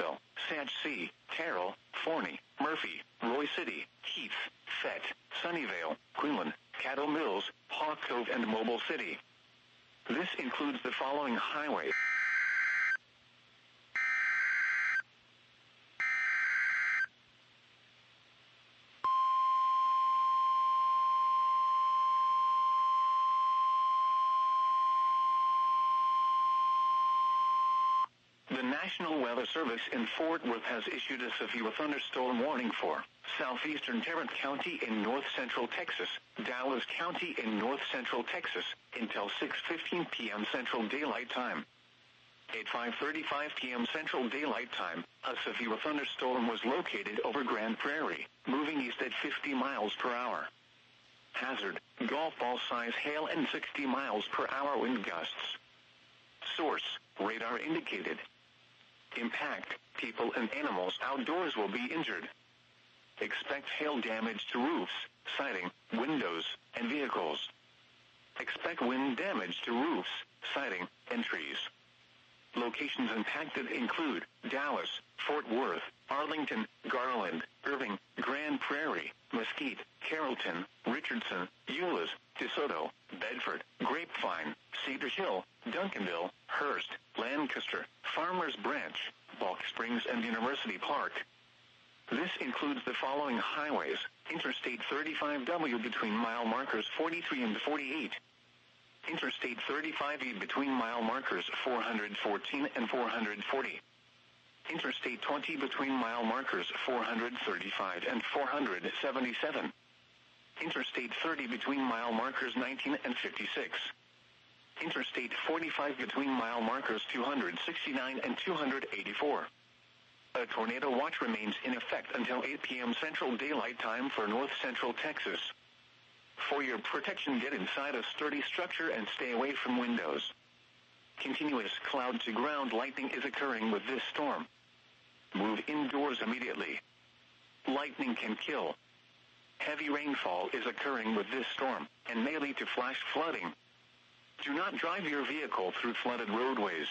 Duncanville, Satchsea, Terrell, Forney, Murphy, Roy City, Heath, Fett, Sunnyvale, Quinlan, Cattle Mills, Hawk Cove, and Mobile City. This includes the following highways. The National Weather Service in Fort Worth has issued a severe thunderstorm warning for Southeastern Tarrant County in north-central Texas, Dallas County in north-central Texas, until 6:15 p.m. Central Daylight Time. At 5:35 p.m. Central Daylight Time, a severe thunderstorm was located over Grand Prairie, moving east at 50 miles per hour. Hazard, golf ball size hail and 60 miles per hour wind gusts. Source, radar indicated. Impact, people and animals outdoors will be injured. Expect hail damage to roofs, siding, windows, and vehicles. Expect wind damage to roofs, siding, and trees. Locations impacted include Dallas, Fort Worth, Arlington, Garland, Irving, Grand Prairie, Mesquite, Carrollton, Richardson, Euless, DeSoto, Bedford, Grapevine, Cedar Hill, Duncanville, Hearst, Lancaster, Farmers Branch, Balk Springs, and University Park. This includes the following highways: Interstate 35W between mile markers 43 and 48. Interstate 35E between mile markers 414 and 440. Interstate 20 between mile markers 435 and 477. Interstate 30 between mile markers 19 and 56. Interstate 45 between mile markers 269 and 284. A tornado watch remains in effect until 8 p.m. Central Daylight Time for north-central Texas. For your protection, get inside a sturdy structure and stay away from windows. Continuous cloud-to-ground lightning is occurring with this storm. Move indoors immediately. Lightning can kill. Heavy rainfall is occurring with this storm and may lead to flash flooding. Do not drive your vehicle through flooded roadways.